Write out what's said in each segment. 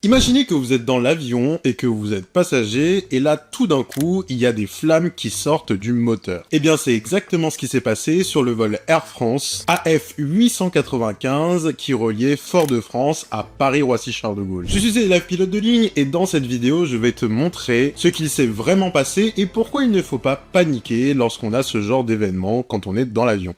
Imaginez que vous êtes dans l'avion et que vous êtes passager, et là, tout d'un coup, il y a des flammes qui sortent du moteur. Eh bien, c'est exactement ce qui s'est passé sur le vol Air France AF 895 qui reliait Fort-de-France à Paris-Roissy-Charles de Gaulle. Je suis élève pilote de ligne et dans cette vidéo, je vais te montrer ce qu'il s'est vraiment passé et pourquoi il ne faut pas paniquer lorsqu'on a ce genre d'événement quand on est dans l'avion.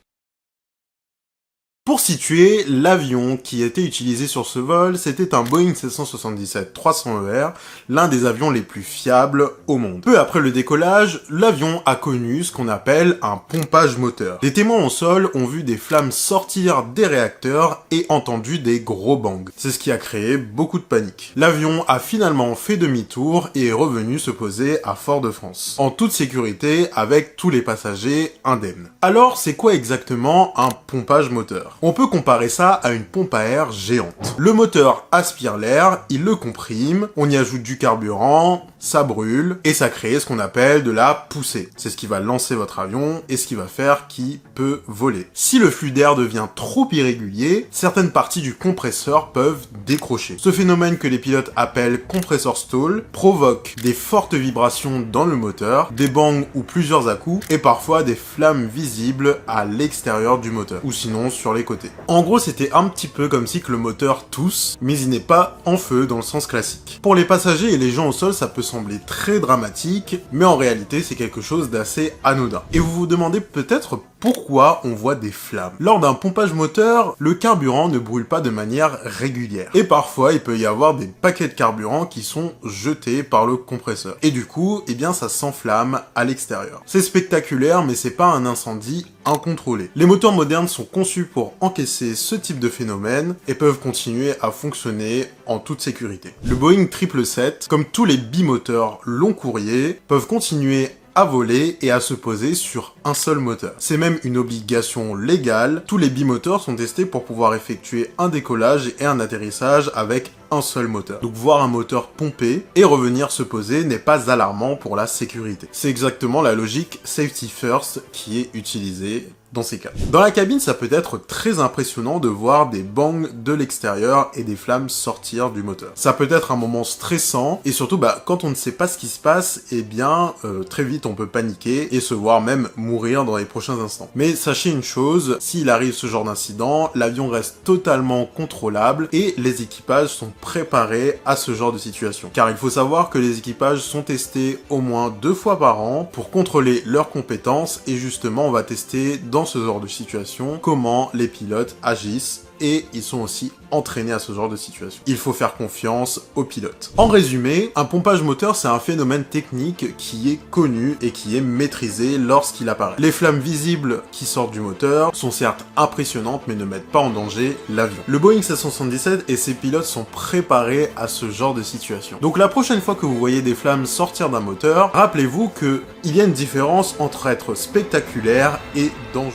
Pour situer, l'avion qui était utilisé sur ce vol, c'était un Boeing 777-300ER, l'un des avions les plus fiables au monde. Peu après le décollage, l'avion a connu ce qu'on appelle un pompage moteur. Des témoins au sol ont vu des flammes sortir des réacteurs et entendu des gros bangs. C'est ce qui a créé beaucoup de panique. L'avion a finalement fait demi-tour et est revenu se poser à Fort-de-France, en toute sécurité avec tous les passagers indemnes. Alors, c'est quoi exactement un pompage moteur ? On peut comparer ça à une pompe à air géante. Le moteur aspire l'air, il le comprime, on y ajoute du carburant, ça brûle, et ça crée ce qu'on appelle de la poussée. C'est ce qui va lancer votre avion, et ce qui va faire qu'il peut voler. Si le flux d'air devient trop irrégulier, certaines parties du compresseur peuvent décrocher. Ce phénomène que les pilotes appellent compressor stall provoque des fortes vibrations dans le moteur, des bangs ou plusieurs à-coups, et parfois des flammes visibles à l'extérieur du moteur, ou sinon sur les côtés. En gros, c'était un petit peu comme si que le moteur tousse, mais il n'est pas en feu dans le sens classique. Pour les passagers et les gens au sol, ça peut sembler très dramatique, mais en réalité, c'est quelque chose d'assez anodin. Et vous vous demandez peut-être pourquoi on voit des flammes. Lors d'un pompage moteur, le carburant ne brûle pas de manière régulière. Et parfois, il peut y avoir des paquets de carburant qui sont jetés par le compresseur. Et du coup, eh bien, ça s'enflamme à l'extérieur. C'est spectaculaire, mais c'est pas un incendie incontrôlé. Les moteurs modernes sont conçus pour encaisser ce type de phénomène et peuvent continuer à fonctionner en toute sécurité. Le Boeing 777, comme tous les bimoteurs long courrier, peuvent continuer à voler et à se poser sur un seul moteur. C'est même une obligation légale. Tous les bimoteurs sont testés pour pouvoir effectuer un décollage et un atterrissage avec un seul moteur. Donc voir un moteur pomper et revenir se poser n'est pas alarmant pour la sécurité. C'est exactement la logique safety first qui est utilisée dans ces cas. Dans la cabine, ça peut être très impressionnant de voir des bangs de l'extérieur et des flammes sortir du moteur. Ça peut être un moment stressant et surtout quand on ne sait pas ce qui se passe, eh bien très vite on peut paniquer et se voir même mourir dans les prochains instants. Mais sachez une chose, s'il arrive ce genre d'incident, l'avion reste totalement contrôlable et les équipages sont préparés à ce genre de situation. Car il faut savoir que les équipages sont testés au moins 2 fois par an pour contrôler leurs compétences et justement on va tester dans ce genre de situation comment les pilotes agissent et ils sont aussi entraînés à ce genre de situation. Il faut faire confiance aux pilotes. En résumé, un pompage moteur, c'est un phénomène technique qui est connu et qui est maîtrisé lorsqu'il apparaît. Les flammes visibles qui sortent du moteur sont certes impressionnantes, mais ne mettent pas en danger l'avion. Le Boeing 777 et ses pilotes sont préparés à ce genre de situation. Donc la prochaine fois que vous voyez des flammes sortir d'un moteur, rappelez-vous qu'il y a une différence entre être spectaculaire et dangereux.